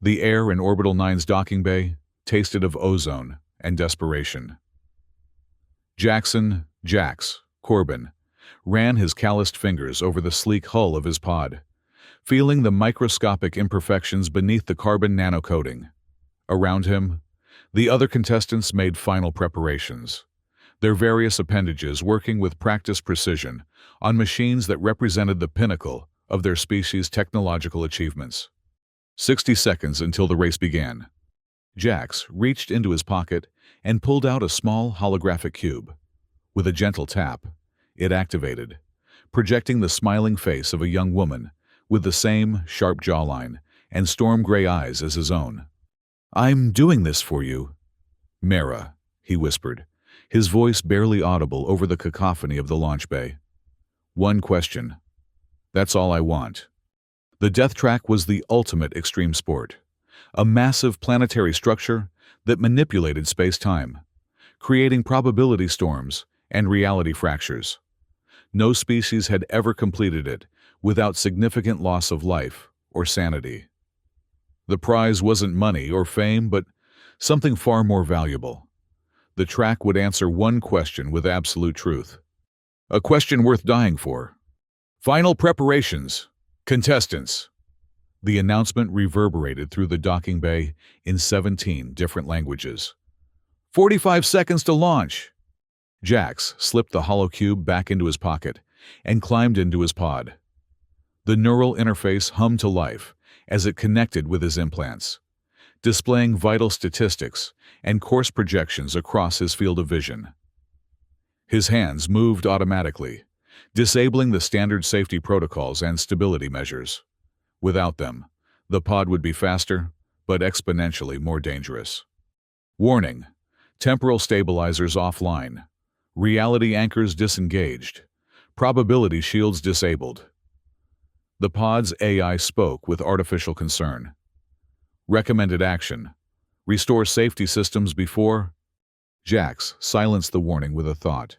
The air in Orbital 9's docking bay tasted of ozone and desperation. Jax Corbin, ran his calloused fingers over the sleek hull of his pod, feeling the microscopic imperfections beneath the carbon nanocoating. Around him, the other contestants made final preparations, their various appendages working with practiced precision on machines that represented the pinnacle of their species' technological achievements. 60 seconds until the race began. Jax reached into his pocket and pulled out a small holographic cube. With a gentle tap, it activated, projecting the smiling face of a young woman with the same sharp jawline and storm-gray eyes as his own. "I'm doing this for you, Mara," he whispered, his voice barely audible over the cacophony of the launch bay. "One question. That's all I want." The death track was the ultimate extreme sport, a massive planetary structure that manipulated space-time, creating probability storms and reality fractures. No species had ever completed it without significant loss of life or sanity. The prize wasn't money or fame, but something far more valuable. The track would answer one question with absolute truth. A question worth dying for. "Final preparations. Contestants." The announcement reverberated through the docking bay in 17 different languages. 45 seconds to launch." Jax slipped the hollow cube back into his pocket and climbed into his pod. The neural interface hummed to life as it connected with his implants, displaying vital statistics and course projections across his field of vision. His hands moved automatically, disabling the standard safety protocols and stability measures. Without them, the pod would be faster, but exponentially more dangerous. Warning: temporal stabilizers offline. Reality anchors disengaged. Probability shields disabled. The pod's AI spoke with artificial concern. Recommended action: restore safety systems before... Jax silenced the warning with a thought.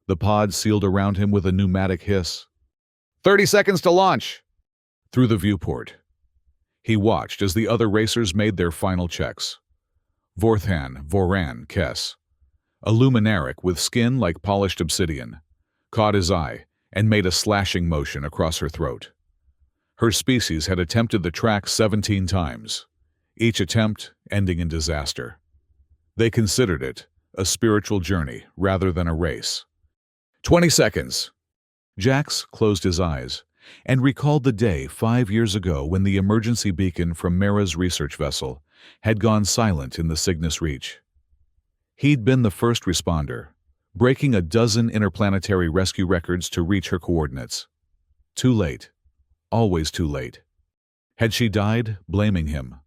The pod sealed around him with a pneumatic hiss. 30 seconds to launch! Through the viewport, he watched as the other racers made their final checks. Voran Kess, a luminaric with skin like polished obsidian, caught his eye and made a slashing motion across her throat. Her species had attempted the track 17 times, each attempt ending in disaster. They considered it a spiritual journey rather than a race. 20 seconds. Jax closed his eyes and recalled the day 5 years ago when the emergency beacon from Mara's research vessel had gone silent in the Cygnus Reach. He'd been the first responder, breaking a dozen interplanetary rescue records to reach her coordinates. Too late. Always too late. Had she died, blaming him?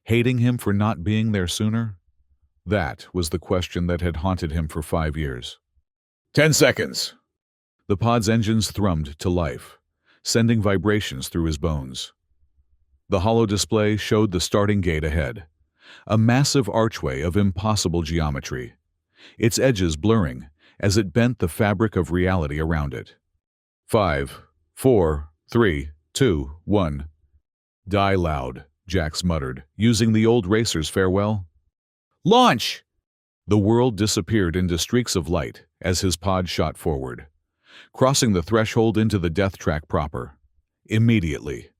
Hating him for not being there sooner? That was the question that had haunted him for 5 years. 10 seconds. The pod's engines thrummed to life, sending vibrations through his bones. The hollow display showed the starting gate ahead, a massive archway of impossible geometry, its edges blurring as it bent the fabric of reality around it. 5, 4, 3, 2, 1. Die loud, Jax muttered, using the old racer's farewell. Launch! The world disappeared into streaks of light as his pod shot forward, crossing the threshold into the death track proper. Immediately,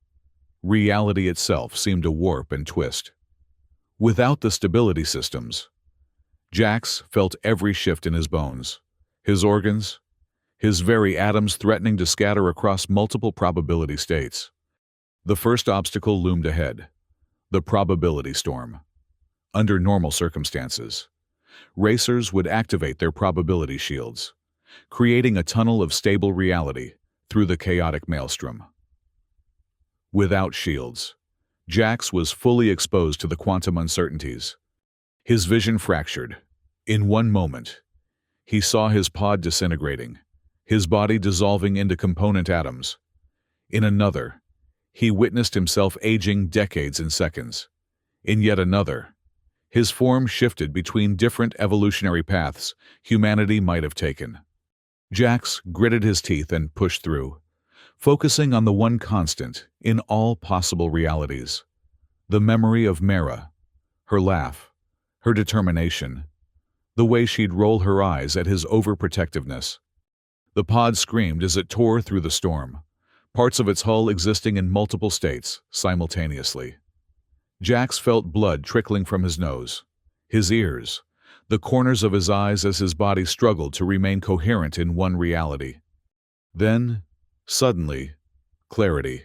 reality itself seemed to warp and twist. Without the stability systems, Jax felt every shift in his bones, his organs, his very atoms threatening to scatter across multiple probability states. The first obstacle loomed ahead, the probability storm. Under normal circumstances, racers would activate their probability shields, creating a tunnel of stable reality through the chaotic maelstrom. Without shields, Jax was fully exposed to the quantum uncertainties. His vision fractured. In one moment, he saw his pod disintegrating, his body dissolving into component atoms. In another, he witnessed himself aging decades in seconds. In yet another, his form shifted between different evolutionary paths humanity might have taken. Jax gritted his teeth and pushed through, focusing on the one constant in all possible realities: The memory of Mara, her laugh, her determination, the way she'd roll her eyes at his overprotectiveness. The pod screamed as it tore through the storm, parts of its hull existing in multiple states simultaneously. Jax felt blood trickling from his nose, his ears, the corners of his eyes as his body struggled to remain coherent in one reality. Then, suddenly, clarity.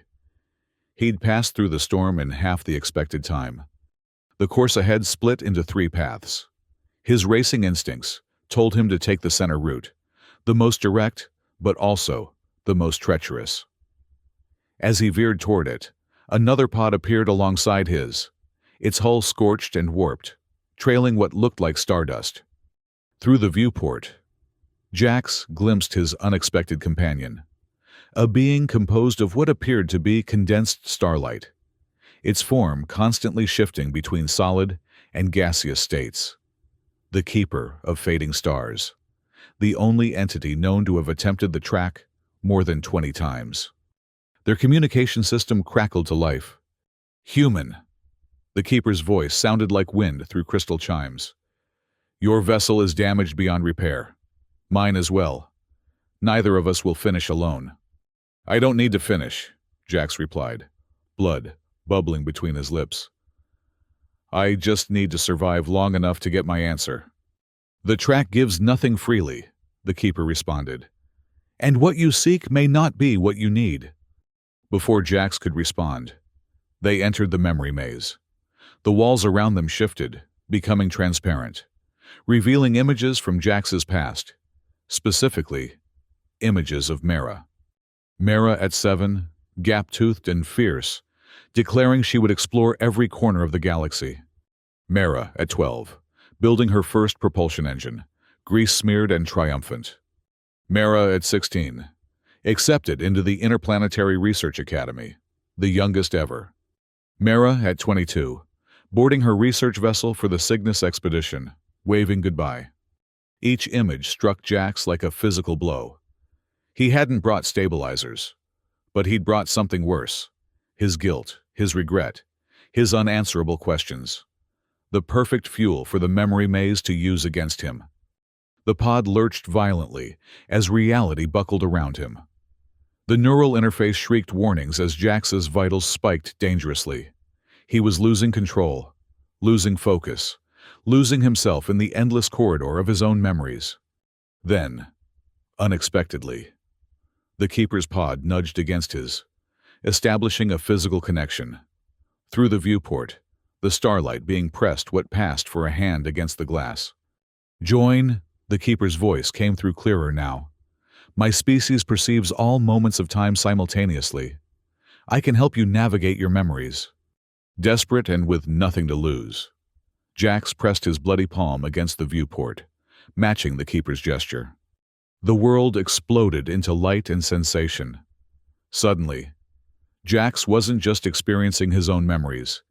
He'd passed through the storm in half the expected time. The course ahead split into 3 paths. His racing instincts told him to take the center route, the most direct, but also the most treacherous. As he veered toward it, another pod appeared alongside his, its hull scorched and warped, trailing what looked like stardust. Through the viewport, Jax glimpsed his unexpected companion, a being composed of what appeared to be condensed starlight, its form constantly shifting between solid and gaseous states. The keeper of fading stars, the only entity known to have attempted the track more than 20 times. Their communication system crackled to life. Human. The keeper's voice sounded like wind through crystal chimes. Your vessel is damaged beyond repair. Mine as well. Neither of us will finish alone. I don't need to finish, Jax replied, blood bubbling between his lips. I just need to survive long enough to get my answer. The track gives nothing freely, the keeper responded. And what you seek may not be what you need. Before Jax could respond, they entered the memory maze. The walls around them shifted, becoming transparent, revealing images from Jax's past, specifically, images of Mara. Mara at 7, gap-toothed and fierce, declaring she would explore every corner of the galaxy. Mara at 12, building her first propulsion engine, grease-smeared and triumphant. Mara at 16, accepted into the Interplanetary Research Academy, the youngest ever. Mara at 22, boarding her research vessel for the Cygnus expedition, waving goodbye. Each image struck Jax like a physical blow. He hadn't brought stabilizers, but he'd brought something worse. His guilt, his regret, his unanswerable questions. The perfect fuel for the memory maze to use against him. The pod lurched violently as reality buckled around him. The neural interface shrieked warnings as Jax's vitals spiked dangerously. He was losing control, losing focus, losing himself in the endless corridor of his own memories. Then, unexpectedly, the keeper's pod nudged against his, establishing a physical connection. Through the viewport, the starlight being pressed what passed for a hand against the glass. Join, the keeper's voice came through clearer now. My species perceives all moments of time simultaneously. I can help you navigate your memories. Desperate and with nothing to lose, Jax pressed his bloody palm against the viewport, matching the keeper's gesture. The world exploded into light and sensation. Suddenly, Jax wasn't just experiencing his own memories.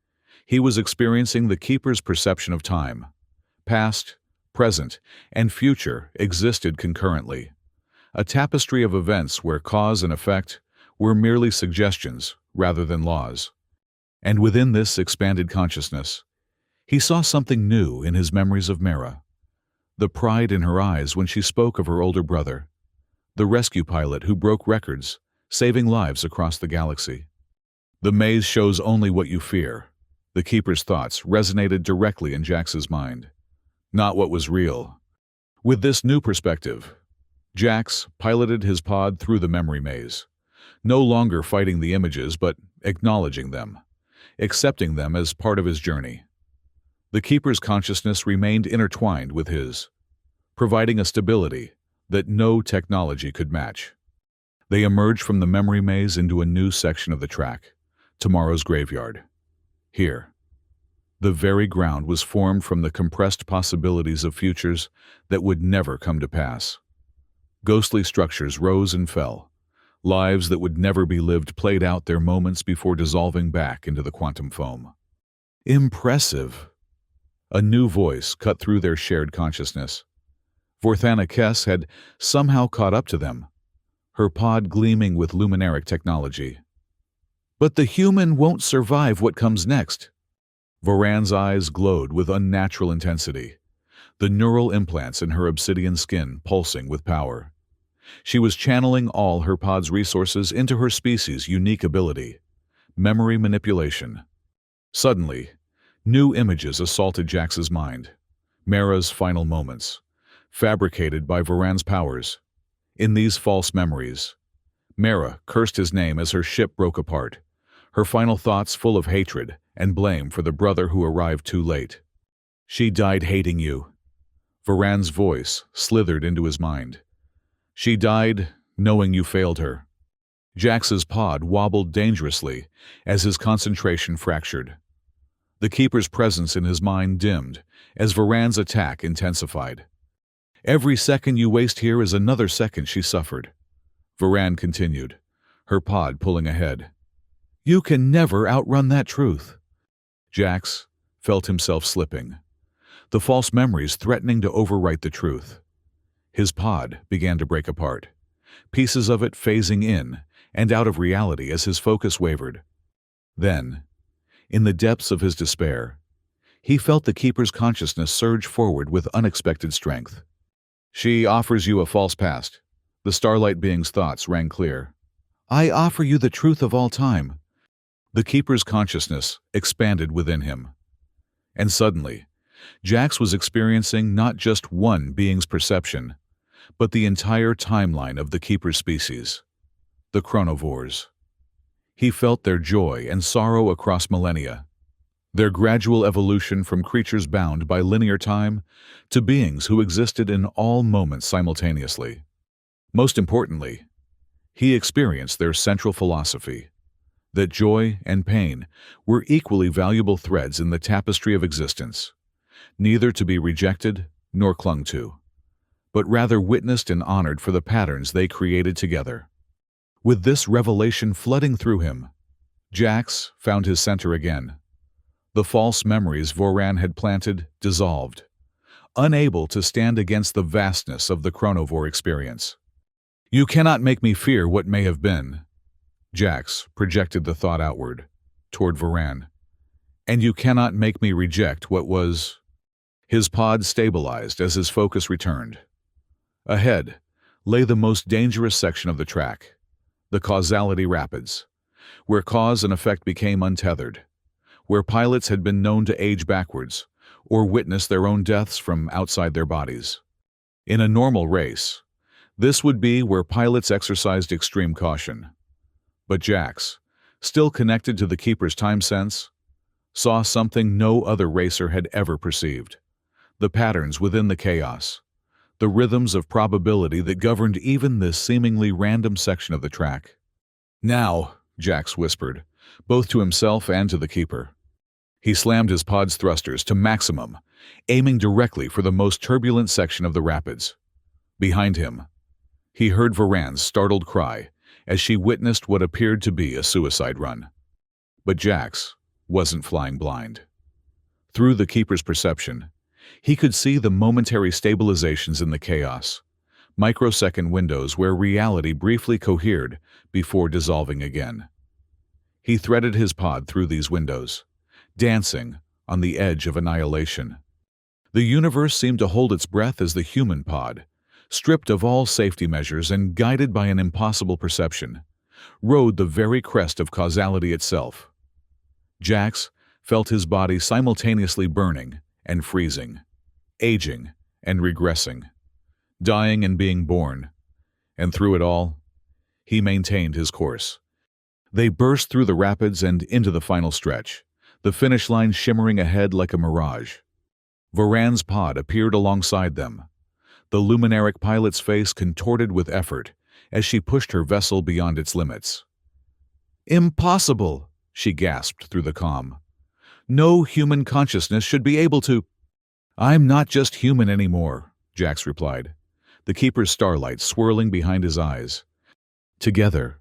He was experiencing the keeper's perception of time. Past, present, and future existed concurrently. A tapestry of events where cause and effect were merely suggestions rather than laws. And within this expanded consciousness, he saw something new in his memories of Mara. The pride in her eyes when she spoke of her older brother, the rescue pilot who broke records, saving lives across the galaxy. The maze shows only what you fear. The keeper's thoughts resonated directly in Jax's mind, not what was real. With this new perspective, Jax piloted his pod through the memory maze, no longer fighting the images but acknowledging them, accepting them as part of his journey. The keeper's consciousness remained intertwined with his, providing a stability that no technology could match. They emerged from the memory maze into a new section of the track, tomorrow's graveyard. Here, the very ground was formed from the compressed possibilities of futures that would never come to pass. Ghostly structures rose and fell. Lives that would never be lived played out their moments before dissolving back into the quantum foam. Impressive! A new voice cut through their shared consciousness. Vorthana Kess had somehow caught up to them, her pod gleaming with luminaric technology. But the human won't survive what comes next, Varan's eyes glowed with unnatural intensity, the neural implants in her obsidian skin pulsing with power. She was channeling all her pod's resources into her species' unique ability, memory manipulation. Suddenly, new images assaulted Jax's mind. Mara's final moments, fabricated by Varan's powers. In these false memories, Mara cursed his name as her ship broke apart, her final thoughts full of hatred and blame for the brother who arrived too late. She died hating you. Varan's voice slithered into his mind. She died knowing you failed her. Jax's pod wobbled dangerously as his concentration fractured. The Keeper's presence in his mind dimmed as Varan's attack intensified. Every second you waste here is another second she suffered. Varan continued, her pod pulling ahead. You can never outrun that truth. Jax felt himself slipping, the false memories threatening to overwrite the truth. His pod began to break apart, pieces of it phasing in and out of reality as his focus wavered. Then, in the depths of his despair, he felt the Keeper's consciousness surge forward with unexpected strength. She offers you a false past. The Starlight being's thoughts rang clear. I offer you the truth of all time. The Keeper's consciousness expanded within him. And suddenly, Jax was experiencing not just one being's perception, but the entire timeline of the Keeper's species, the chronovores. He felt their joy and sorrow across millennia, their gradual evolution from creatures bound by linear time to beings who existed in all moments simultaneously. Most importantly, he experienced their central philosophy, that joy and pain were equally valuable threads in the tapestry of existence, neither to be rejected nor clung to, but rather witnessed and honored for the patterns they created together. With this revelation flooding through him, Jax found his center again. The false memories Varan had planted dissolved, unable to stand against the vastness of the chronovore experience. You cannot make me fear what may have been. Jax projected the thought outward, toward Varan. And you cannot make me reject what was. His pod stabilized as his focus returned. Ahead lay the most dangerous section of the track, the causality rapids, where cause and effect became untethered, where pilots had been known to age backwards or witness their own deaths from outside their bodies. In a normal race, this would be where pilots exercised extreme caution. But Jax, still connected to the Keeper's time sense, saw something no other racer had ever perceived: the patterns within the chaos, the rhythms of probability that governed even this seemingly random section of the track. Now, Jax whispered, both to himself and to the Keeper. He slammed his pod's thrusters to maximum, aiming directly for the most turbulent section of the rapids. Behind him, he heard Varan's startled cry as she witnessed what appeared to be a suicide run. But Jax wasn't flying blind. Through the Keeper's perception, he could see the momentary stabilizations in the chaos, microsecond windows where reality briefly cohered before dissolving again. He threaded his pod through these windows, dancing on the edge of annihilation. The universe seemed to hold its breath as the human pod, stripped of all safety measures and guided by an impossible perception, rode the very crest of causality itself. Jax felt his body simultaneously burning and freezing, aging and regressing, dying and being born, and through it all, he maintained his course. They burst through the rapids and into the final stretch, the finish line shimmering ahead like a mirage. Varan's pod appeared alongside them, the luminaric pilot's face contorted with effort as she pushed her vessel beyond its limits. Impossible, she gasped through the calm. No human consciousness should be able to. I'm not just human anymore, Jax replied, the Keeper's starlight swirling behind his eyes. Together,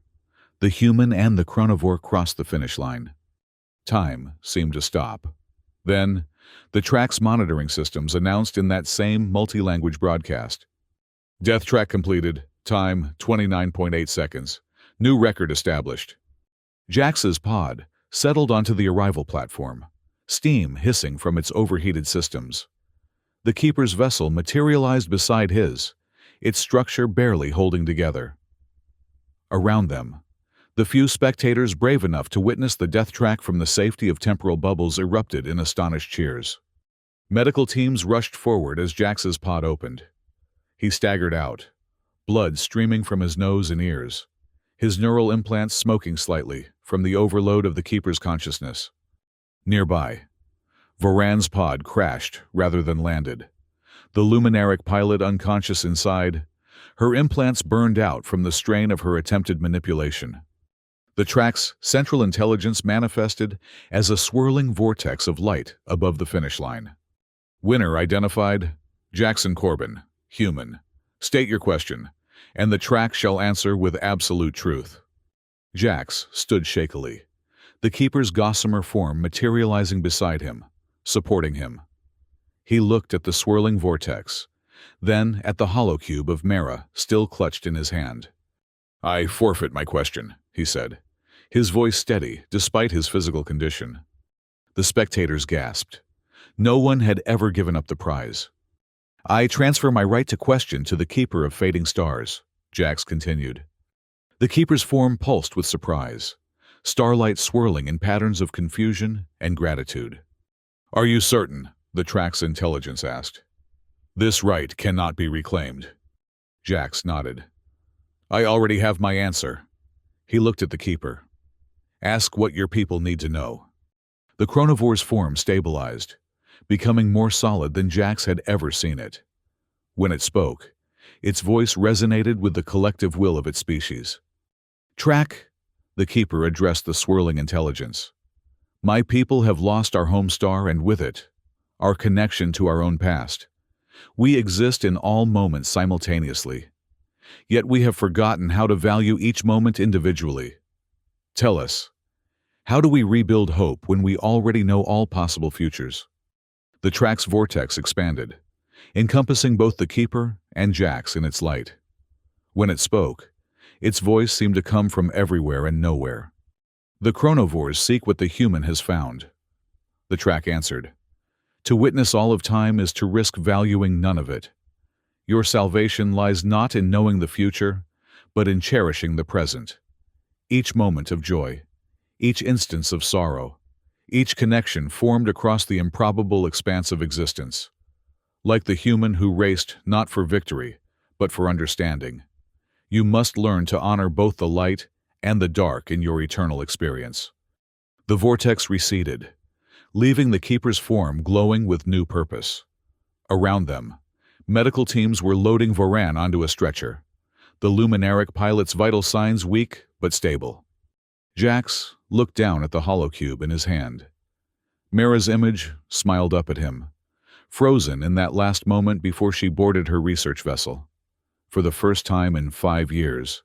the human and the chronovore crossed the finish line. Time seemed to stop. Then, the track's monitoring systems announced in that same multi-language broadcast. Death track completed, time 29.8 seconds. New record established. Jax's pod settled onto the arrival platform, steam hissing from its overheated systems. The keeper's vessel materialized beside his, its structure barely holding together. Around them, the few spectators brave enough to witness the death track from the safety of temporal bubbles erupted in astonished cheers. Medical teams rushed forward as Jax's pod opened. He staggered out, blood streaming from his nose and ears, his neural implants smoking slightly from the overload of the keeper's consciousness. Nearby, Varan's pod crashed rather than landed. The luminaric pilot unconscious inside, her implants burned out from the strain of her attempted manipulation. The track's central intelligence manifested as a swirling vortex of light above the finish line. Winner identified, Jackson Corbin, human. State your question, and the track shall answer with absolute truth. Jax stood shakily, the keeper's gossamer form materializing beside him, supporting him. He looked at the swirling vortex, then at the hollow cube of Mara still clutched in his hand. "I forfeit my question," he said, his voice steady despite his physical condition. The spectators gasped. No one had ever given up the prize. "I transfer my right to question to the Keeper of Fading Stars," Jax continued. The Keeper's form pulsed with surprise, starlight swirling in patterns of confusion and gratitude. "Are you certain?" the track's intelligence asked. "This right cannot be reclaimed." Jax nodded. "I already have my answer." He looked at the Keeper. "Ask what your people need to know." The chronovore's form stabilized, becoming more solid than Jax had ever seen it. When it spoke, its voice resonated with the collective will of its species. "Track," the Keeper addressed the swirling intelligence. "My people have lost our home star and with it, our connection to our own past. We exist in all moments simultaneously. Yet we have forgotten how to value each moment individually. Tell us, how do we rebuild hope when we already know all possible futures?" The track's vortex expanded, encompassing both the Keeper and Jax in its light. When it spoke, its voice seemed to come from everywhere and nowhere. "The chronovores seek what the human has found," the track answered. "To witness all of time is to risk valuing none of it. Your salvation lies not in knowing the future, but in cherishing the present. Each moment of joy, each instance of sorrow, each connection formed across the improbable expanse of existence. Like the human who raced not for victory, but for understanding, you must learn to honor both the light and the dark in your eternal experience." The vortex receded, leaving the Keeper's form glowing with new purpose. Around them, medical teams were loading Varan onto a stretcher, the luminaric pilot's vital signs weak but stable. Jax looked down at the hollow cube in his hand. Mara's image smiled up at him, frozen in that last moment before she boarded her research vessel. For the first time in 5 years,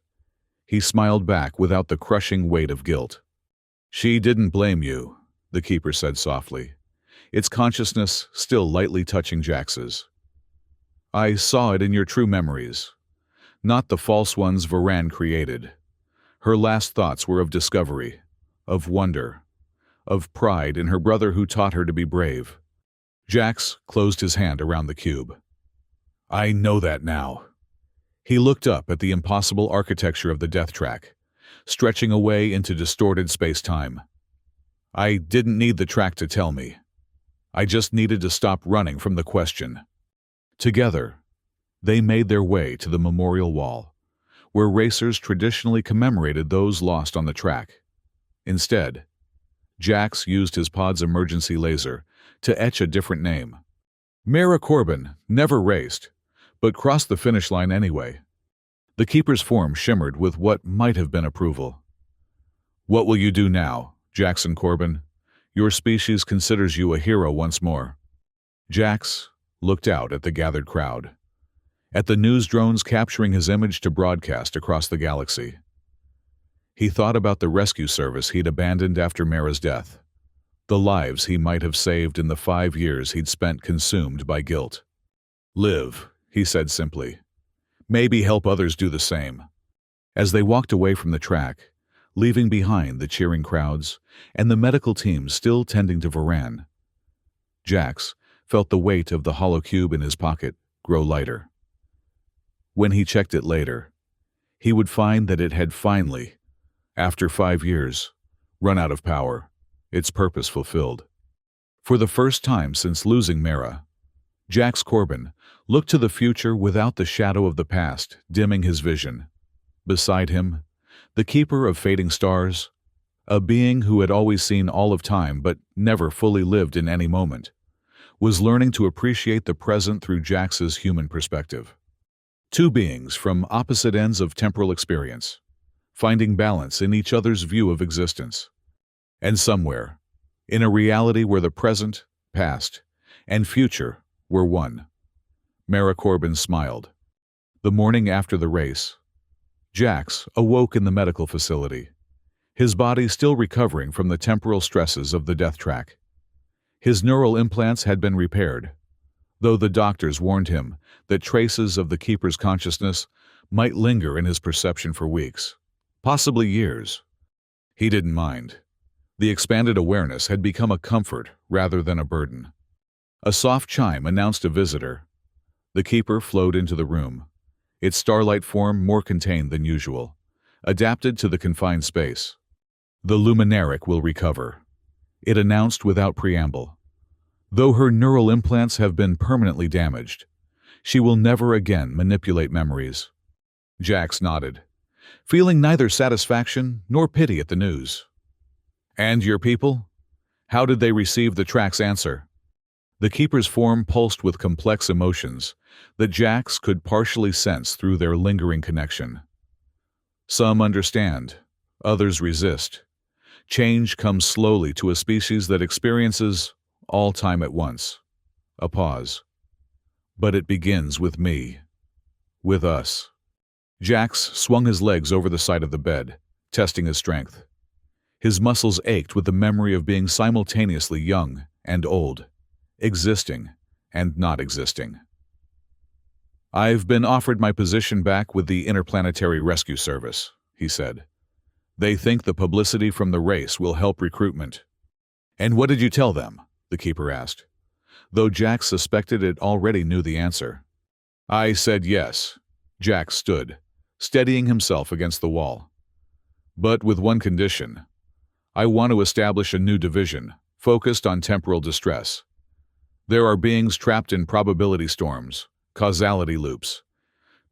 he smiled back without the crushing weight of guilt. "She didn't blame you," the Keeper said softly, its consciousness still lightly touching Jax's. "I saw it in your true memories, not the false ones Varan created. Her last thoughts were of discovery, of wonder, of pride in her brother who taught her to be brave." Jax closed his hand around the cube. "I know that now." He looked up at the impossible architecture of the death track, stretching away into distorted space-time. "I didn't need the track to tell me. I just needed to stop running from the question." Together, they made their way to the memorial wall, where racers traditionally commemorated those lost on the track. Instead, Jax used his pod's emergency laser to etch a different name. Mara Corbin never raced, but crossed the finish line anyway. The Keeper's form shimmered with what might have been approval. "What will you do now, Jackson Corbin? Your species considers you a hero once more." Jax looked out at the gathered crowd, at the news drones capturing his image to broadcast across the galaxy. He thought about the rescue service he'd abandoned after Mara's death, the lives he might have saved in the 5 years he'd spent consumed by guilt. "Live," he said simply. "Maybe help others do the same." As they walked away from the track, leaving behind the cheering crowds and the medical teams still tending to Varan, Jax felt the weight of the hollow cube in his pocket grow lighter. When he checked it later, he would find that it had finally, after 5 years, run out of power, its purpose fulfilled. For the first time since losing Mara, Jax Corbin looked to the future without the shadow of the past dimming his vision. Beside him, the keeper of fading stars, a being who had always seen all of time but never fully lived in any moment, was learning to appreciate the present through Jax's human perspective. Two beings from opposite ends of temporal experience, finding balance in each other's view of existence. And somewhere, in a reality where the present, past, and future were one, Mara Corbin smiled. The morning after the race, Jax awoke in the medical facility, his body still recovering from the temporal stresses of the death track. His neural implants had been repaired, though the doctors warned him that traces of the Keeper's consciousness might linger in his perception for weeks, possibly years. He didn't mind. The expanded awareness had become a comfort rather than a burden. A soft chime announced a visitor. The Keeper flowed into the room, its starlight form more contained than usual, adapted to the confined space. "The luminaric will recover," it announced without preamble. "Though her neural implants have been permanently damaged, she will never again manipulate memories." Jax nodded, feeling neither satisfaction nor pity at the news. "And your people? How did they receive the track's answer?" The Keeper's form pulsed with complex emotions that Jax could partially sense through their lingering connection. "Some understand, others resist. Change comes slowly to a species that experiences all time at once." A pause. "But it begins with me. With us." Jax swung his legs over the side of the bed, testing his strength. His muscles ached with the memory of being simultaneously young and old, existing and not existing. "I've been offered my position back with the Interplanetary Rescue Service," he said. "They think the publicity from the race will help recruitment." "And what did you tell them?" the Keeper asked, though Jax suspected it already knew the answer. "I said yes." Jax stood, steadying himself against the wall. "But with one condition. I want to establish a new division, focused on temporal distress. There are beings trapped in probability storms, causality loops,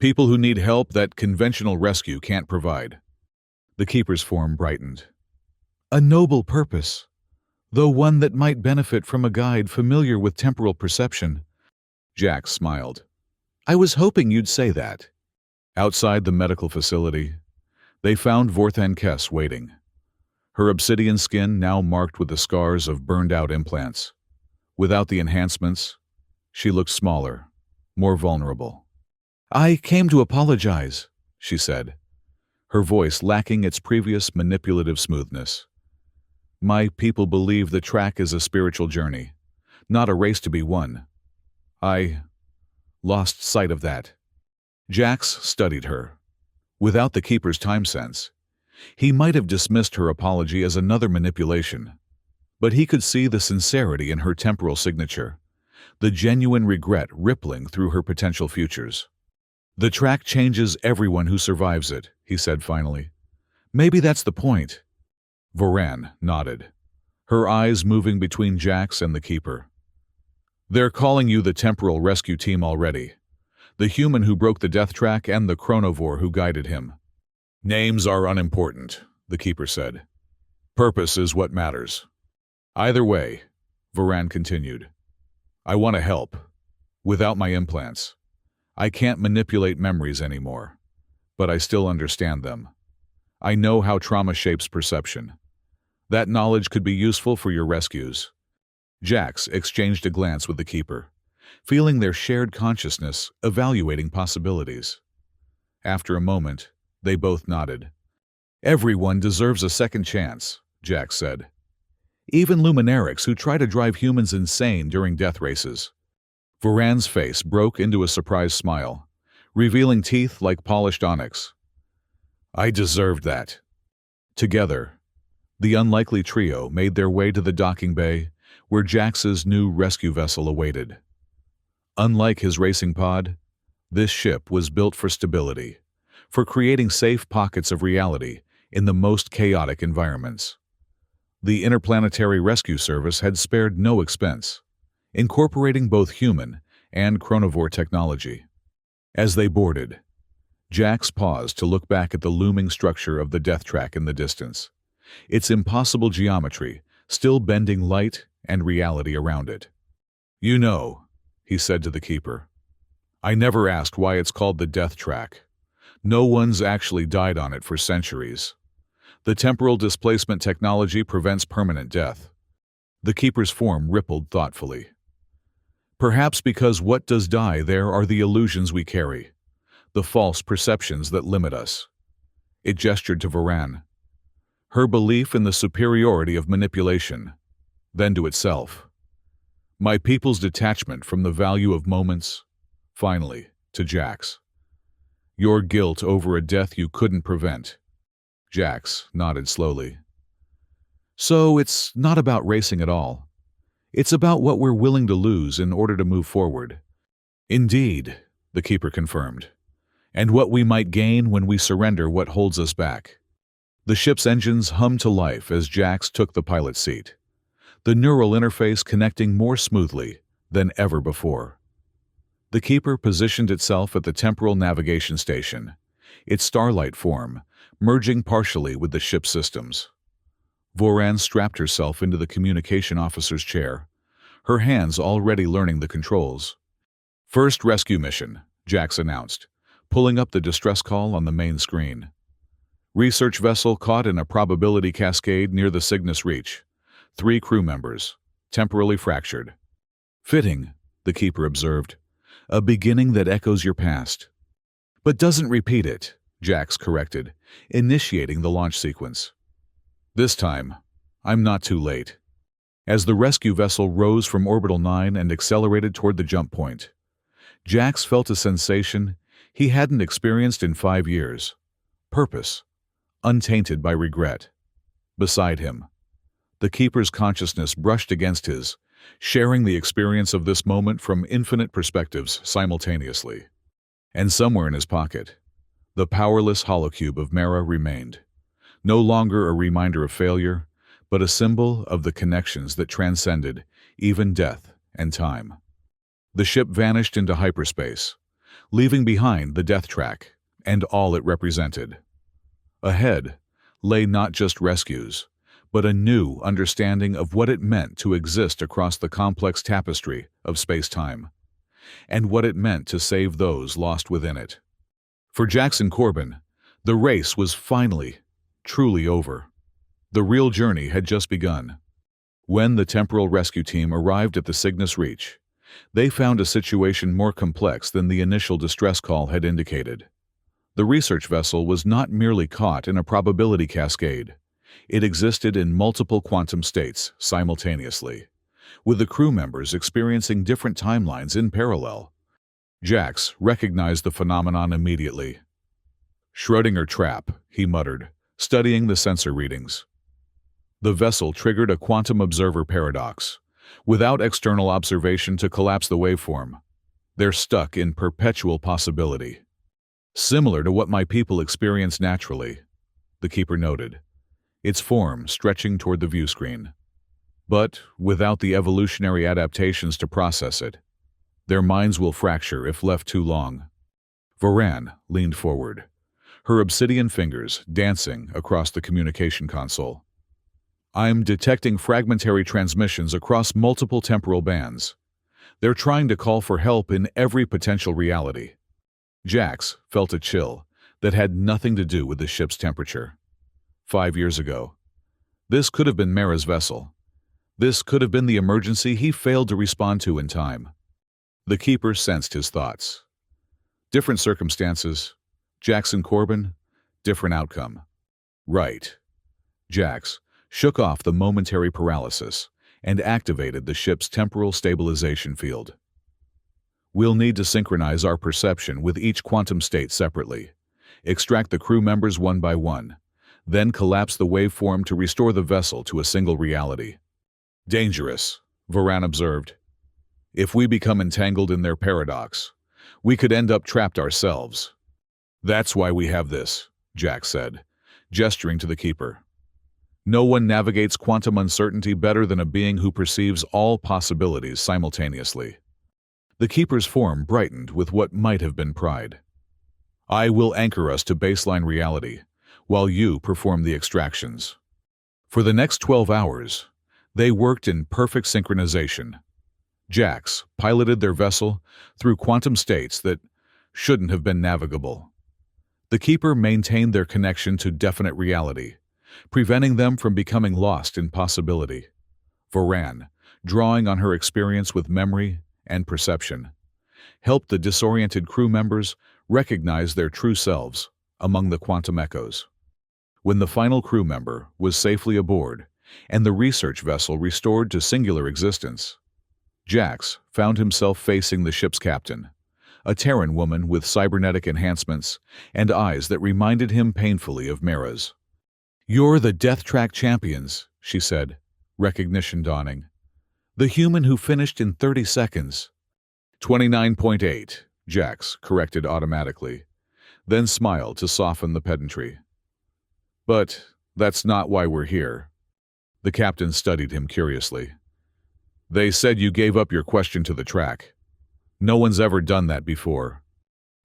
people who need help that conventional rescue can't provide." The Keeper's form brightened. "A noble purpose, though one that might benefit from a guide familiar with temporal perception." Jax smiled. "I was hoping you'd say that." Outside the medical facility, they found Vorthan Kess waiting, her obsidian skin now marked with the scars of burned-out implants. Without the enhancements, she looked smaller, more vulnerable. "I came to apologize," she said, her voice lacking its previous manipulative smoothness. "My people believe the track is a spiritual journey, not a race to be won. I lost sight of that." Jax studied her. Without the Keeper's time sense, he might have dismissed her apology as another manipulation. But he could see the sincerity in her temporal signature, the genuine regret rippling through her potential futures. "The track changes everyone who survives it," he said finally. "Maybe that's the point." Voran nodded, her eyes moving between Jax and the Keeper. "They're calling you the temporal rescue team already. The human who broke the death track and the chronovore who guided him." "Names are unimportant," the Keeper said. "Purpose is what matters." "Either way," Voran continued, "I want to help. Without my implants, I can't manipulate memories anymore, but I still understand them. I know how trauma shapes perception. That knowledge could be useful for your rescues." Jax exchanged a glance with the Keeper, feeling their shared consciousness evaluating possibilities. After a moment, they both nodded. "Everyone deserves a second chance," Jax said. "Even luminarics who try to drive humans insane during death races." Voran's face broke into a surprised smile, revealing teeth like polished onyx. "I deserved that." Together, the unlikely trio made their way to the docking bay, where Jax's new rescue vessel awaited. Unlike his racing pod, this ship was built for stability, for creating safe pockets of reality in the most chaotic environments. The Interplanetary Rescue Service had spared no expense, incorporating both human and chronovore technology. As they boarded, Jax paused to look back at the looming structure of the death track in the distance, its impossible geometry still bending light and reality around it. "You know," he said to the keeper, "I never asked why it's called the death track. No one's actually died on it for centuries. The temporal displacement technology prevents permanent death." The keeper's form rippled thoughtfully. "Perhaps because what does die there are the illusions we carry, the false perceptions that limit us." It gestured to Varan. "Her belief in the superiority of manipulation, then to itself. My people's detachment from the value of moments." Finally, to Jax, "Your guilt over a death you couldn't prevent." Jax nodded slowly. "So it's not about racing at all. It's about what we're willing to lose in order to move forward." "Indeed," the keeper confirmed, "and what we might gain when we surrender what holds us back." The ship's engines hummed to life as Jax took the pilot's seat, the neural interface connecting more smoothly than ever before. The keeper positioned itself at the temporal navigation station, its starlight form merging partially with the ship's systems. Voran strapped herself into the communication officer's chair, her hands already learning the controls. "First rescue mission," Jax announced, pulling up the distress call on the main screen. "Research vessel caught in a probability cascade near the Cygnus Reach. 3 crew members, temporally fractured." "Fitting," the keeper observed. "A beginning that echoes your past." "But doesn't repeat it," Jax corrected, initiating the launch sequence. "This time, I'm not too late." As the rescue vessel rose from Orbital 9 and accelerated toward the jump point, Jax felt a sensation he hadn't experienced in 5 years. Purpose, untainted by regret. Beside him, the keeper's consciousness brushed against his, sharing the experience of this moment from infinite perspectives simultaneously. And somewhere in his pocket, the powerless holocube of Mara remained, no longer a reminder of failure, but a symbol of the connections that transcended even death and time. The ship vanished into hyperspace, leaving behind the death track and all it represented. Ahead lay not just rescues, but a new understanding of what it meant to exist across the complex tapestry of space-time, and what it meant to save those lost within it. For Jackson Corbin, the race was finally, truly over. The real journey had just begun. When the temporal rescue team arrived at the Cygnus Reach, they found a situation more complex than the initial distress call had indicated. The research vessel was not merely caught in a probability cascade. It existed in multiple quantum states simultaneously, with the crew members experiencing different timelines in parallel. Jax recognized the phenomenon immediately. "Schrödinger trap," he muttered, studying the sensor readings. The vessel triggered a quantum observer paradox. Without external observation to collapse the waveform, they're stuck in perpetual possibility. "Similar to what my people experience naturally," the keeper noted, its form stretching toward the view screen. "But without the evolutionary adaptations to process it, their minds will fracture if left too long." Varan leaned forward, her obsidian fingers dancing across the communication console. "I'm detecting fragmentary transmissions across multiple temporal bands. They're trying to call for help in every potential reality." Jax felt a chill that had nothing to do with the ship's temperature. 5 years ago, this could have been Mara's vessel. This could have been the emergency he failed to respond to in time. The keeper sensed his thoughts. Different circumstances, Jackson Corbin, different outcome. Right. Jax shook off the momentary paralysis and activated the ship's temporal stabilization field. "We'll need to synchronize our perception with each quantum state separately, extract the crew members one by one, then collapse the waveform to restore the vessel to a single reality." "Dangerous," Varan observed. If we become entangled in their paradox, we could end up trapped ourselves. That's why we have this, Jack said, gesturing to the keeper. No one navigates quantum uncertainty better than a being who perceives all possibilities simultaneously. The keeper's form brightened with what might have been pride. I will anchor us to baseline reality, while you perform the extractions. For the next 12 hours, they worked in perfect synchronization. Jax piloted their vessel through quantum states that shouldn't have been navigable. The keeper maintained their connection to definite reality, preventing them from becoming lost in possibility. Varan, drawing on her experience with memory and perception, helped the disoriented crew members recognize their true selves among the quantum echoes. When the final crew member was safely aboard and the research vessel restored to singular existence, Jax found himself facing the ship's captain, a Terran woman with cybernetic enhancements and eyes that reminded him painfully of Mara's. "You're the Death Track champions," she said, recognition dawning. "The human who finished in 30 seconds. 29.8, Jax corrected automatically, then smiled to soften the pedantry. "But that's not why we're here." The captain studied him curiously. "They said you gave up your question to the track. No one's ever done that before."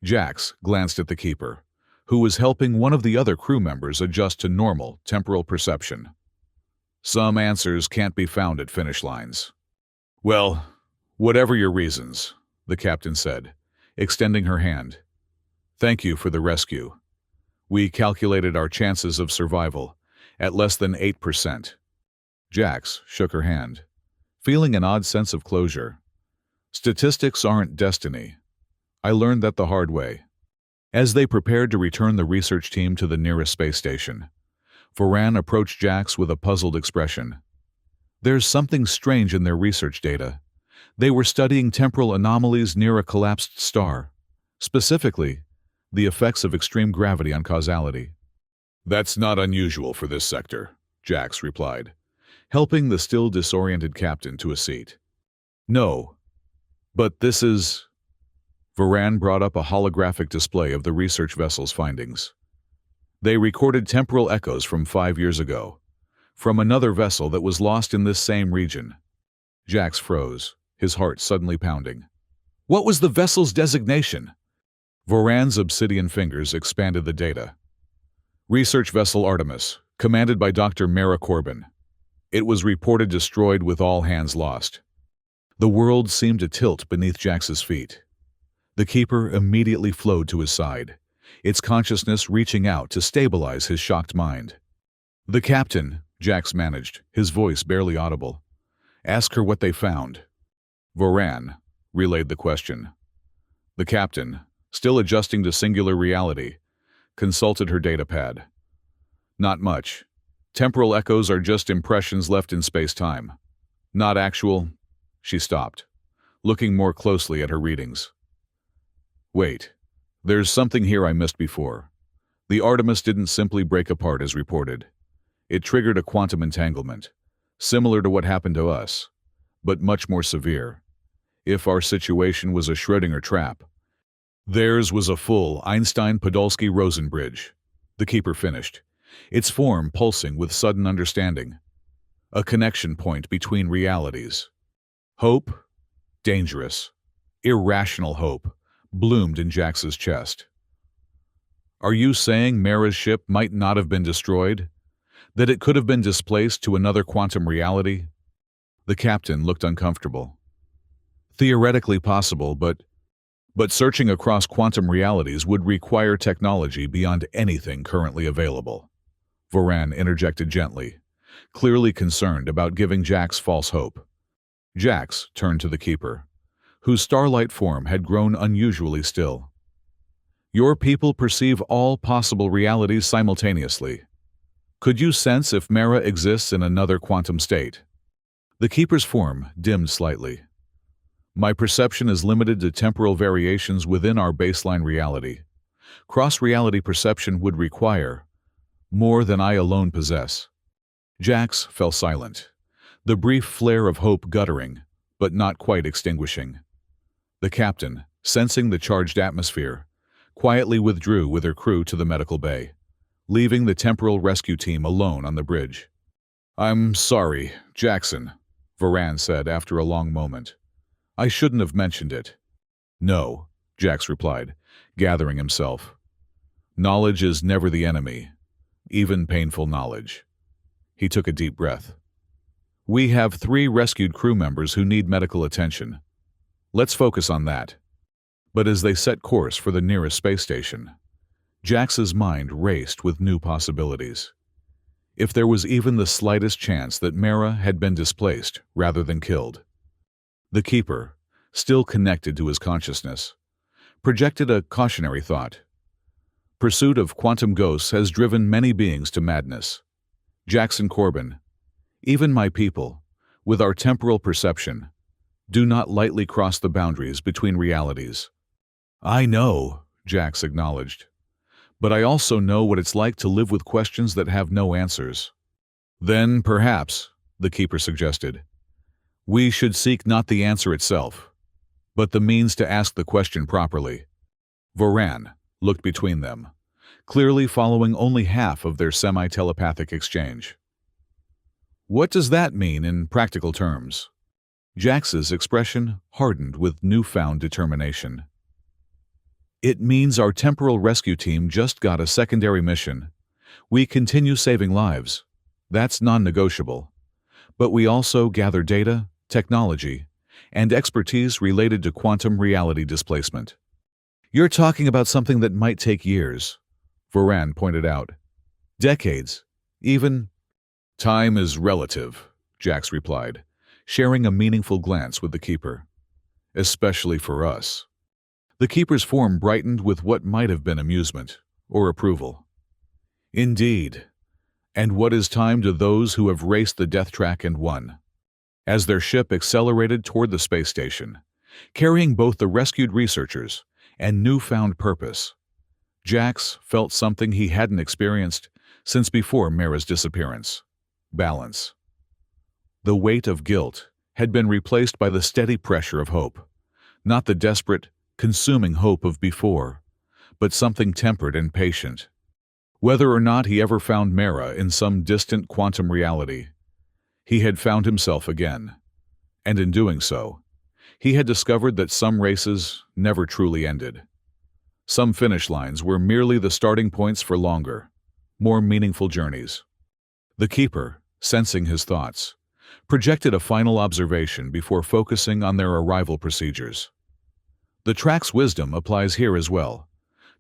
Jax glanced at the keeper, who was helping one of the other crew members adjust to normal temporal perception. "Some answers can't be found at finish lines." "Well, whatever your reasons," the captain said, extending her hand. "Thank you for the rescue. We calculated our chances of survival at less than 8%. Jax shook her hand, feeling an odd sense of closure. Statistics aren't destiny. I learned that the hard way. As they prepared to return the research team to the nearest space station, Varan approached Jax with a puzzled expression. "There's something strange in their research data. They were studying temporal anomalies near a collapsed star. Specifically, the effects of extreme gravity on causality." "That's not unusual for this sector," Jax replied, helping the still disoriented captain to a seat. "No, but this is..." Varan brought up a holographic display of the research vessel's findings. They recorded temporal echoes from 5 years ago, from another vessel that was lost in this same region. Jax froze, his heart suddenly pounding. "What was the vessel's designation?" Varan's obsidian fingers expanded the data. "Research Vessel Artemis, commanded by Dr. Mara Corbin. It was reported destroyed with all hands lost." The world seemed to tilt beneath Jax's feet. The keeper immediately flowed to his side, its consciousness reaching out to stabilize his shocked mind. "The captain," Jax managed, his voice barely audible. "Ask her what they found." Varan relayed the question. The captain, still adjusting to singular reality, consulted her datapad. "Not much. Temporal echoes are just impressions left in space-time. Not actual..." She stopped, looking more closely at her readings. "Wait, there's something here I missed before. The Artemis didn't simply break apart as reported. It triggered a quantum entanglement, similar to what happened to us, but much more severe. If our situation was a Schrödinger trap, theirs was a full Einstein-Podolsky-Rosen bridge," the keeper finished, its form pulsing with sudden understanding. A connection point between realities. Hope, dangerous, irrational hope, bloomed in Jax's chest. "Are you saying Mara's ship might not have been destroyed? That it could have been displaced to another quantum reality?" The captain looked uncomfortable. "Theoretically possible, but searching across quantum realities would require technology beyond anything currently available." Varan interjected gently, clearly concerned about giving Jax false hope. Jax turned to the keeper, whose starlight form had grown unusually still. "Your people perceive all possible realities simultaneously. Could you sense if Mara exists in another quantum state?" The keeper's form dimmed slightly. "My perception is limited to temporal variations within our baseline reality. Cross-reality perception would require more than I alone possess." Jax fell silent, the brief flare of hope guttering, but not quite extinguishing. The captain, sensing the charged atmosphere, quietly withdrew with her crew to the medical bay, leaving the temporal rescue team alone on the bridge. "I'm sorry, Jackson," Varan said after a long moment. "I shouldn't have mentioned it." "No," Jax replied, gathering himself. "Knowledge is never the enemy, even painful knowledge." He took a deep breath. "We have 3 rescued crew members who need medical attention. Let's focus on that." But as they set course for the nearest space station, Jax's mind raced with new possibilities. If there was even the slightest chance that Mara had been displaced rather than killed. The Keeper, still connected to his consciousness, projected a cautionary thought. Pursuit of quantum ghosts has driven many beings to madness. Jackson Corbin, even my people, with our temporal perception, do not lightly cross the boundaries between realities. "I know," Jax acknowledged, "but I also know what it's like to live with questions that have no answers." "Then, perhaps," the Keeper suggested, "we should seek not the answer itself, but the means to ask the question properly." Varan looked between them, clearly following only half of their semi-telepathic exchange. "What does that mean in practical terms?" Jax's expression hardened with newfound determination. "It means our temporal rescue team just got a secondary mission. We continue saving lives. That's non-negotiable. But we also gather data, technology, and expertise related to quantum reality displacement." "You're talking about something that might take years," Varan pointed out. "Decades, even." "Time is relative," Jax replied, sharing a meaningful glance with the Keeper. "Especially for us." The Keeper's form brightened with what might have been amusement or approval. "Indeed. And what is time to those who have raced the death track and won?" As their ship accelerated toward the space station, carrying both the rescued researchers and newfound purpose, Jax felt something he hadn't experienced since before Mara's disappearance: balance. The weight of guilt had been replaced by the steady pressure of hope, not the desperate, consuming hope of before, but something tempered and patient. Whether or not he ever found Mara in some distant quantum reality, he had found himself again, and in doing so, he had discovered that some races never truly ended. Some finish lines were merely the starting points for longer, more meaningful journeys. The Keeper, sensing his thoughts, projected a final observation before focusing on their arrival procedures. The track's wisdom applies here as well,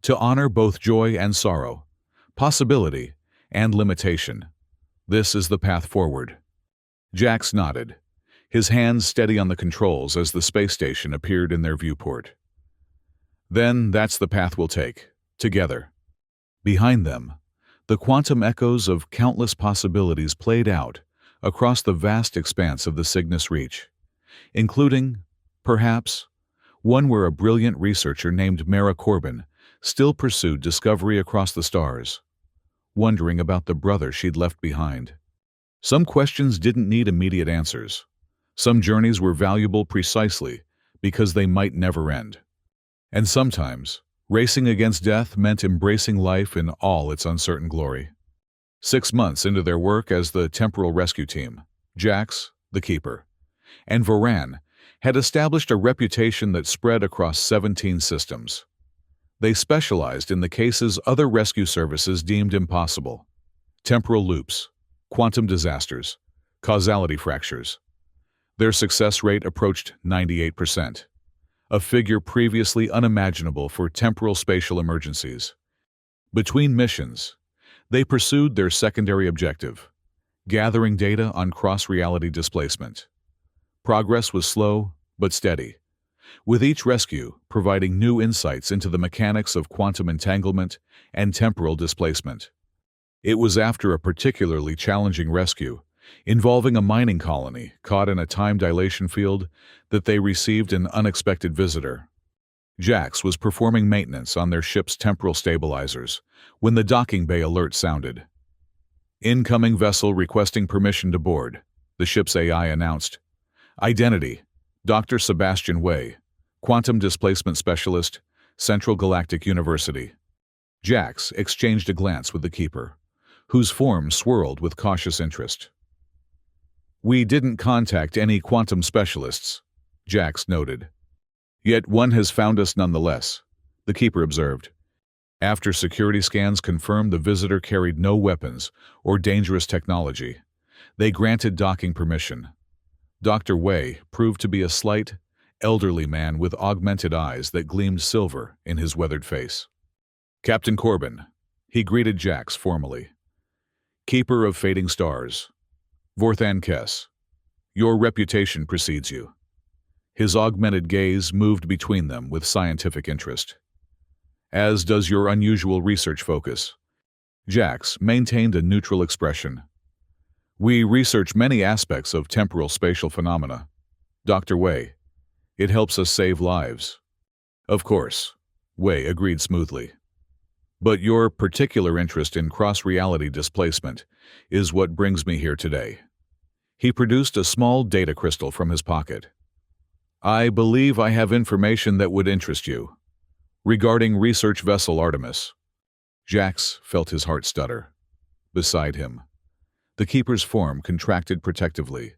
to honor both joy and sorrow, possibility and limitation. This is the path forward. Jax nodded, his hands steady on the controls as the space station appeared in their viewport. "Then that's the path we'll take, together." Behind them, the quantum echoes of countless possibilities played out across the vast expanse of the Cygnus Reach, including, perhaps, one where a brilliant researcher named Mara Corbin still pursued discovery across the stars, wondering about the brother she'd left behind. Some questions didn't need immediate answers. Some journeys were valuable precisely because they might never end. And sometimes, racing against death meant embracing life in all its uncertain glory. 6 months into their work as the temporal rescue team, Jax, the Keeper, and Varan had established a reputation that spread across 17 systems. They specialized in the cases other rescue services deemed impossible: temporal loops, quantum disasters, causality fractures. Their success rate approached 98%, a figure previously unimaginable for temporal spatial emergencies. Between missions, they pursued their secondary objective: gathering data on cross-reality displacement. Progress was slow but steady, with each rescue providing new insights into the mechanics of quantum entanglement and temporal displacement. It was after a particularly challenging rescue, involving a mining colony caught in a time dilation field, that they received an unexpected visitor. Jax was performing maintenance on their ship's temporal stabilizers when the docking bay alert sounded. "Incoming vessel requesting permission to board," the ship's AI announced. Identity: Dr. Sebastian Way, Quantum Displacement Specialist, Central Galactic University. Jax exchanged a glance with the Keeper, whose form swirled with cautious interest. We didn't contact any quantum specialists, Jax noted. Yet one has found us nonetheless, the Keeper observed. After security scans confirmed the visitor carried no weapons or dangerous technology, they granted docking permission. Dr. Way proved to be a slight, elderly man with augmented eyes that gleamed silver in his weathered face. Captain Corbin, he greeted Jax formally. Keeper of Fading Stars. Vorthan Kess, your reputation precedes you. His augmented gaze moved between them with scientific interest. As does your unusual research focus. Jax maintained a neutral expression. We research many aspects of temporal spatial phenomena. Dr. Way, it helps us save lives. Of course, Way agreed smoothly. But your particular interest in cross-reality displacement is what brings me here today. He produced a small data crystal from his pocket. I believe I have information that would interest you. Regarding research vessel Artemis. Jax felt his heart stutter. Beside him, the Keeper's form contracted protectively,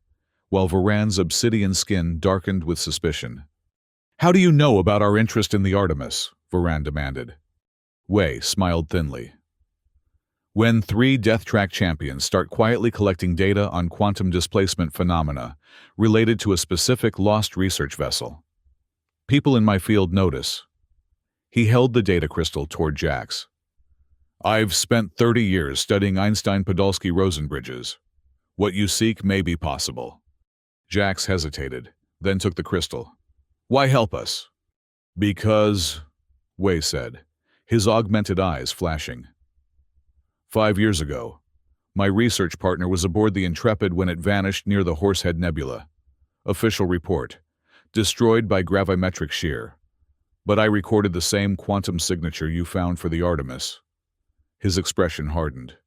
while Varan's obsidian skin darkened with suspicion. How do you know about our interest in the Artemis? Varan demanded. Way smiled thinly. When 3 Death Track champions start quietly collecting data on quantum displacement phenomena related to a specific lost research vessel, people in my field notice. He held the data crystal toward Jax. I've spent 30 years studying Einstein-Podolsky-Rosen bridges. What you seek may be possible. Jax hesitated, then took the crystal. Why help us? Because, Way said, his augmented eyes flashing. 5 years ago, my research partner was aboard the Intrepid when it vanished near the Horsehead Nebula. Official report, destroyed by gravimetric shear. But I recorded the same quantum signature you found for the Artemis. His expression hardened.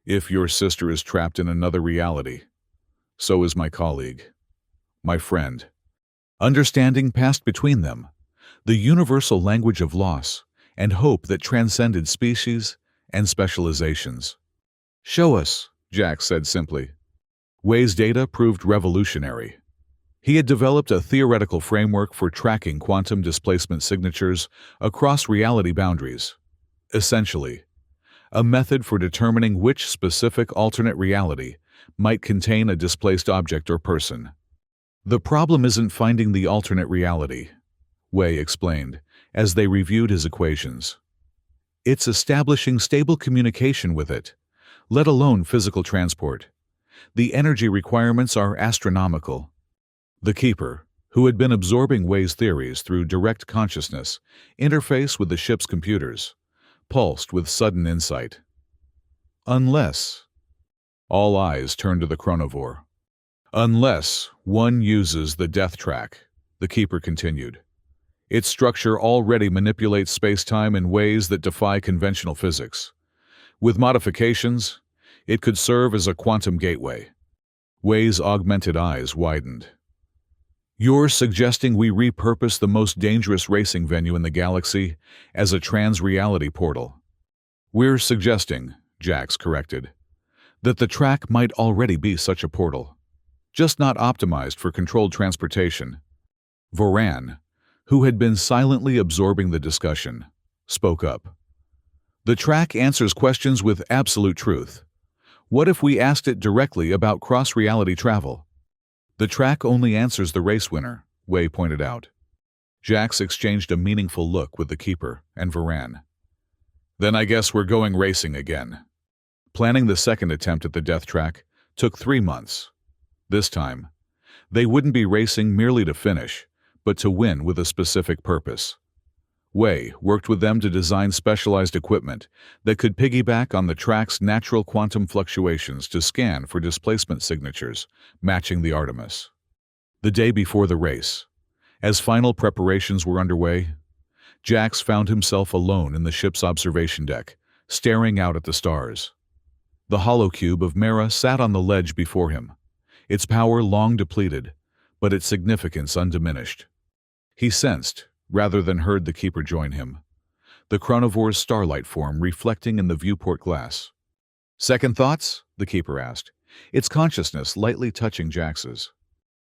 If your sister is trapped in another reality, so is my colleague, my friend. Understanding passed between them, the universal language of loss and hope that transcended species and specializations. Show us, Jax said simply. Way's data proved revolutionary. He had developed a theoretical framework for tracking quantum displacement signatures across reality boundaries. Essentially, a method for determining which specific alternate reality might contain a displaced object or person. The problem isn't finding the alternate reality, Way explained, as they reviewed his equations. It's establishing stable communication with it, let alone physical transport. The energy requirements are astronomical. The Keeper, who had been absorbing Way's theories through direct consciousness, interface with the ship's computers, pulsed with sudden insight. Unless... All eyes turned to the chronovore. Unless one uses the Death Track, the Keeper continued. Its structure already manipulates space-time in ways that defy conventional physics. With modifications, it could serve as a quantum gateway. Way's augmented eyes widened. You're suggesting we repurpose the most dangerous racing venue in the galaxy as a trans-reality portal? We're suggesting, Jax corrected, that the track might already be such a portal, just not optimized for controlled transportation. Varan, who had been silently absorbing the discussion, spoke up. The track answers questions with absolute truth. What if we asked it directly about cross-reality travel? The track only answers the race winner, Way pointed out. Jax exchanged a meaningful look with the Keeper and Varan. Then I guess we're going racing again. Planning the second attempt at the Death Track took 3 months. This time, they wouldn't be racing merely to finish, but to win with a specific purpose. Way worked with them to design specialized equipment that could piggyback on the track's natural quantum fluctuations to scan for displacement signatures, matching the Artemis. The day before the race, as final preparations were underway, Jax found himself alone in the ship's observation deck, staring out at the stars. The hollow cube of Mara sat on the ledge before him, its power long depleted, but its significance undiminished. He sensed, rather than heard, the Keeper join him, the chronovore's starlight form reflecting in the viewport glass. "Second thoughts?" the Keeper asked, its consciousness lightly touching Jax's.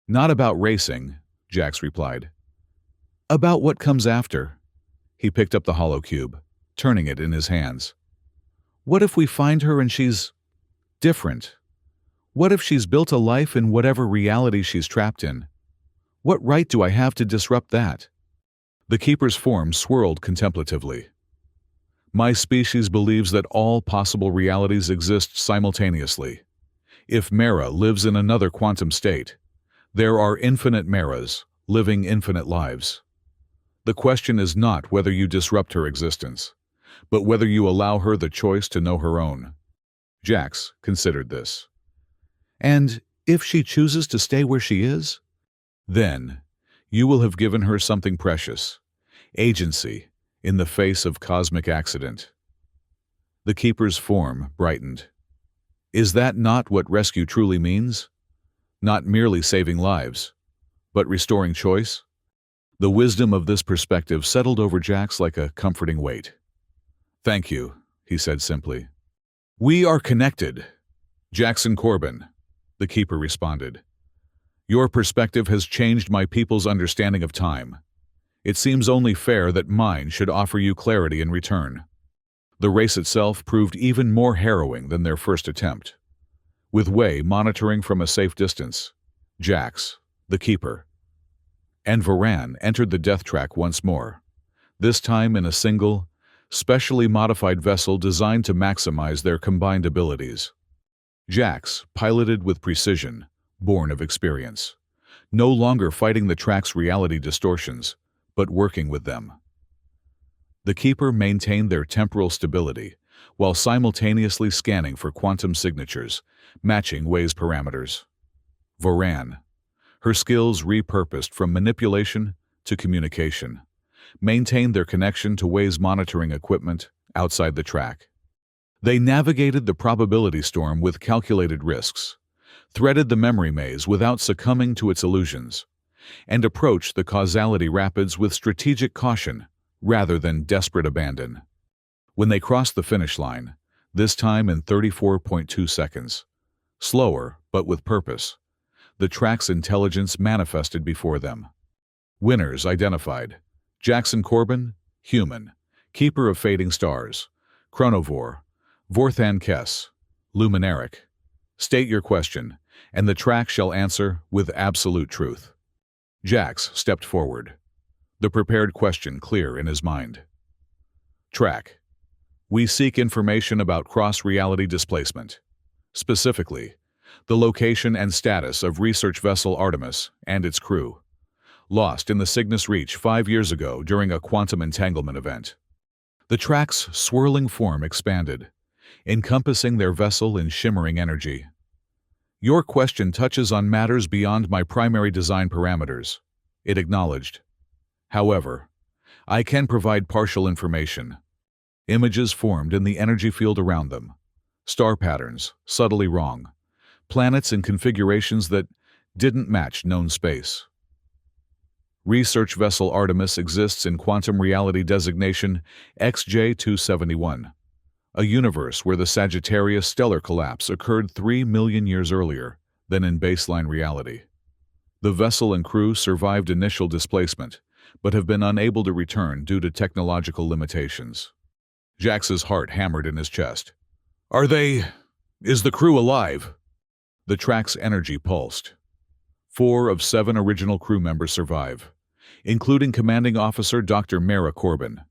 "Not about racing," Jax replied. "About what comes after." He picked up the hollow cube, turning it in his hands. "What if we find her and she's different? What if she's built a life in whatever reality she's trapped in? What right do I have to disrupt that?" The Keeper's form swirled contemplatively. "My species believes that all possible realities exist simultaneously. If Mara lives in another quantum state, there are infinite Maras living infinite lives. The question is not whether you disrupt her existence, but whether you allow her the choice to know her own." Jax considered this. "And if she chooses to stay where she is? Then you will have given her something precious, agency, in the face of cosmic accident." The Keeper's form brightened. "Is that not what rescue truly means? Not merely saving lives, but restoring choice?" The wisdom of this perspective settled over Jax like a comforting weight. "Thank you," he said simply. "We are connected, Jackson Corbin," the Keeper responded. "Your perspective has changed my people's understanding of time. It seems only fair that mine should offer you clarity in return." The race itself proved even more harrowing than their first attempt. With Wei monitoring from a safe distance, Jax, the Keeper, and Varan entered the death track once more, this time in a single, specially modified vessel designed to maximize their combined abilities. Jax piloted with precision, born of experience, no longer fighting the track's reality distortions, but working with them. The Keeper maintained their temporal stability, while simultaneously scanning for quantum signatures, matching Wei's parameters. Varan, her skills repurposed from manipulation to communication, maintained their connection to Wei's monitoring equipment outside the track. They navigated the probability storm with calculated risks, threaded the memory maze without succumbing to its illusions, and approached the causality rapids with strategic caution rather than desperate abandon. When they crossed the finish line, this time in 34.2 seconds, slower but with purpose, the track's intelligence manifested before them. Winners identified: Jackson Corbin, human, keeper of fading stars; chronovore; Vorthan Kess, luminaric. State your question, and the track shall answer with absolute truth. Jax stepped forward, the prepared question clear in his mind. Track: we seek information about cross-reality displacement. Specifically, the location and status of research vessel Artemis and its crew, lost in the Cygnus Reach 5 years ago during a quantum entanglement event. The track's swirling form expanded, encompassing their vessel in shimmering energy. Your question touches on matters beyond my primary design parameters, it acknowledged. However, I can provide partial information. Images formed in the energy field around them, star patterns subtly wrong, planets in configurations that didn't match known space. Research vessel Artemis exists in quantum reality designation XJ271, a universe where the Sagittarius stellar collapse occurred 3 million years earlier than in baseline reality. The vessel and crew survived initial displacement, but have been unable to return due to technological limitations. Jax's heart hammered in his chest. Is the crew alive? The track's energy pulsed. 4 of 7 original crew members survive, including Commanding Officer Dr. Mara Corbin.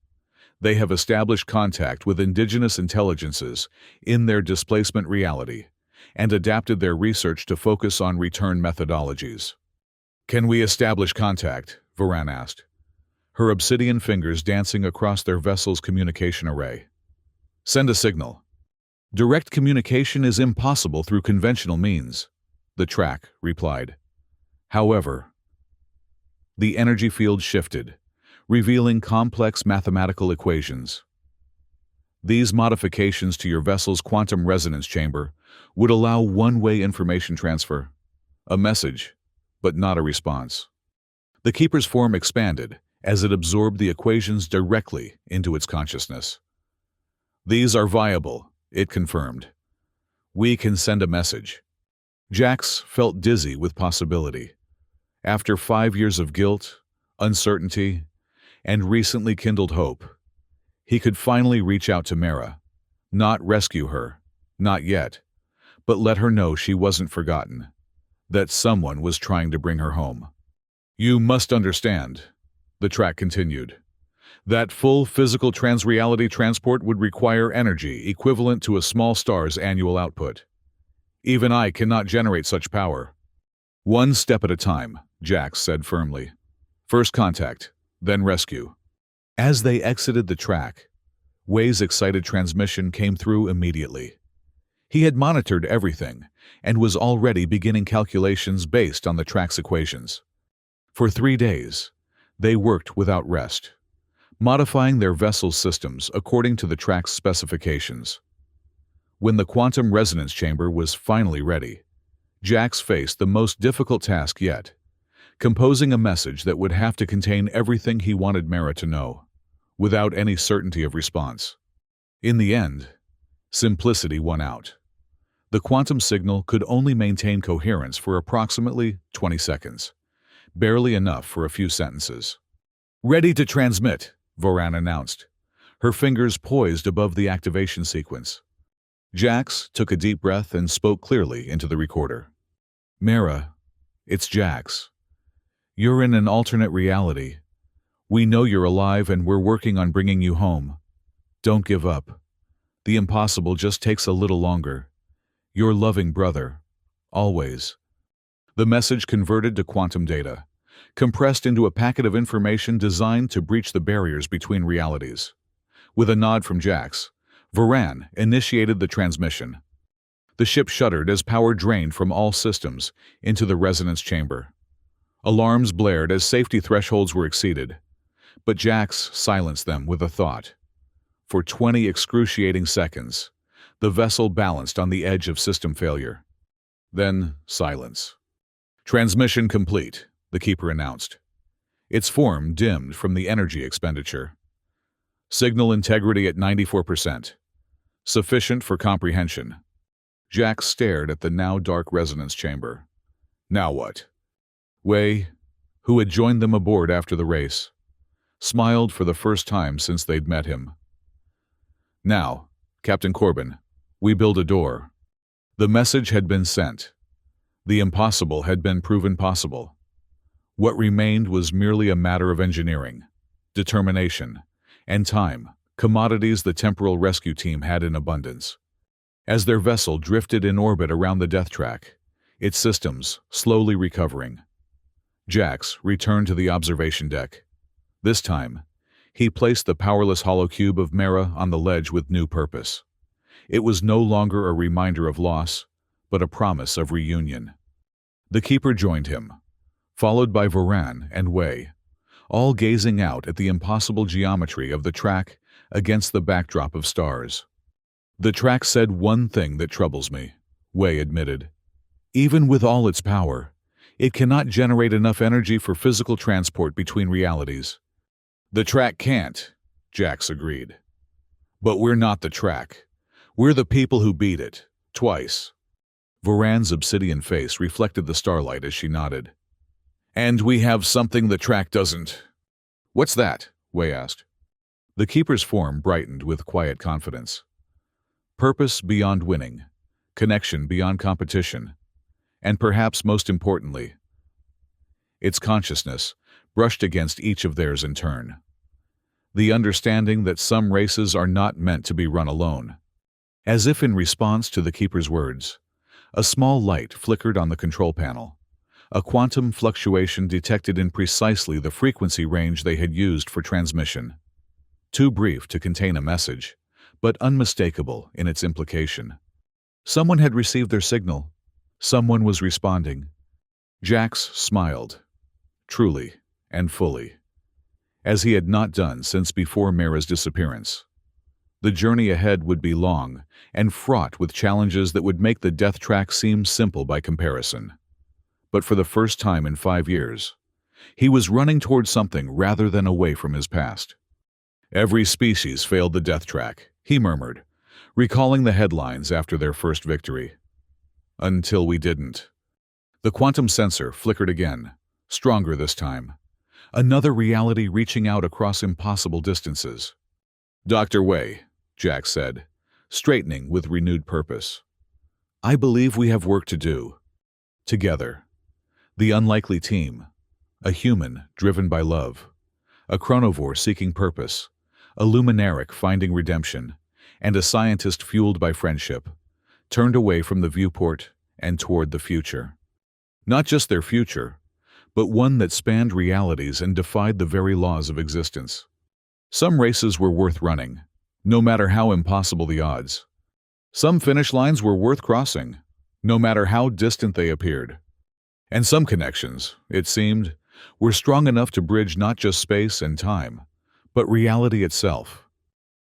They have established contact with indigenous intelligences in their displacement reality and adapted their research to focus on return methodologies. Can we establish contact? Varan asked, her obsidian fingers dancing across their vessel's communication array. Send a signal. Direct communication is impossible through conventional means, the track replied. However, the energy field shifted, revealing complex mathematical equations. These modifications to your vessel's quantum resonance chamber would allow one-way information transfer. A message, but not a response. The Keeper's form expanded as it absorbed the equations directly into its consciousness. "These are viable," it confirmed. "We can send a message." Jax felt dizzy with possibility. After 5 years of guilt, uncertainty, and recently kindled hope, he could finally reach out to Mara. Not rescue her, not yet, but let her know she wasn't forgotten, that someone was trying to bring her home. "You must understand," the track continued, "that full physical transreality transport would require energy equivalent to a small star's annual output. Even I cannot generate such power." "One step at a time," Jax said firmly. "First contact, then rescue." As they exited the track, Wei's excited transmission came through immediately. He had monitored everything and was already beginning calculations based on the track's equations. For 3 days, they worked without rest, modifying their vessel's systems according to the track's specifications. When the quantum resonance chamber was finally ready, Jax faced the most difficult task yet, composing a message that would have to contain everything he wanted Mara to know, without any certainty of response. In the end, simplicity won out. The quantum signal could only maintain coherence for approximately 20 seconds, barely enough for a few sentences. "Ready to transmit," Voran announced, her fingers poised above the activation sequence. Jax took a deep breath and spoke clearly into the recorder. "Mara, it's Jax. You're in an alternate reality. We know you're alive and we're working on bringing you home. Don't give up. The impossible just takes a little longer. Your loving brother. Always." The message converted to quantum data, compressed into a packet of information designed to breach the barriers between realities. With a nod from Jax, Voran initiated the transmission. The ship shuddered as power drained from all systems into the resonance chamber. Alarms blared as safety thresholds were exceeded, but Jax silenced them with a thought. For 20 excruciating seconds, the vessel balanced on the edge of system failure. Then silence. "Transmission complete," the Keeper announced. Its form dimmed from the energy expenditure. "Signal integrity at 94%. Sufficient for comprehension." Jax stared at the now dark resonance chamber. Now what? Wei, who had joined them aboard after the race, smiled for the first time since they'd met him. "Now, Captain Corbin, we build a door." The message had been sent. The impossible had been proven possible. What remained was merely a matter of engineering, determination, and time, commodities the temporal rescue team had in abundance. As their vessel drifted in orbit around the death track, its systems slowly recovering, Jax returned to the observation deck. This time, he placed the powerless hollow cube of Mara on the ledge with new purpose. It was no longer a reminder of loss, but a promise of reunion. The Keeper joined him, followed by Voran and Wei, all gazing out at the impossible geometry of the track against the backdrop of stars. "The track said one thing that troubles me," Wei admitted. "Even with all its power, it cannot generate enough energy for physical transport between realities." "The track can't," Jax agreed. "But we're not the track. We're the people who beat it, twice." Voran's obsidian face reflected the starlight as she nodded. "And we have something the track doesn't." "What's that?" Wei asked. The Keeper's form brightened with quiet confidence. "Purpose beyond winning, connection beyond competition, and perhaps most importantly, its consciousness brushed against each of theirs in turn. The understanding that some races are not meant to be run alone." As if in response to the Keeper's words, a small light flickered on the control panel, a quantum fluctuation detected in precisely the frequency range they had used for transmission. Too brief to contain a message, but unmistakable in its implication. Someone had received their signal. Someone was responding. Jax smiled, truly and fully, as he had not done since before Mara's disappearance. The journey ahead would be long and fraught with challenges that would make the death track seem simple by comparison. but for the first time in 5 years, he was running towards something rather than away from his past. Every species failed the death track, he murmured, recalling the headlines after their first victory. Until we didn't. The quantum sensor flickered again, stronger this time. Another reality reaching out across impossible distances. Dr. Wei, Jack said, straightening with renewed purpose. I believe we have work to do. Together. The unlikely team. A human driven by love. A chronovore seeking purpose. A luminaric finding redemption. And a scientist fueled by friendship. Turned away from the viewport and toward the future. Not just their future, but one that spanned realities and defied the very laws of existence. Some races were worth running, no matter how impossible the odds. Some finish lines were worth crossing, no matter how distant they appeared. And some connections, it seemed, were strong enough to bridge not just space and time, but reality itself.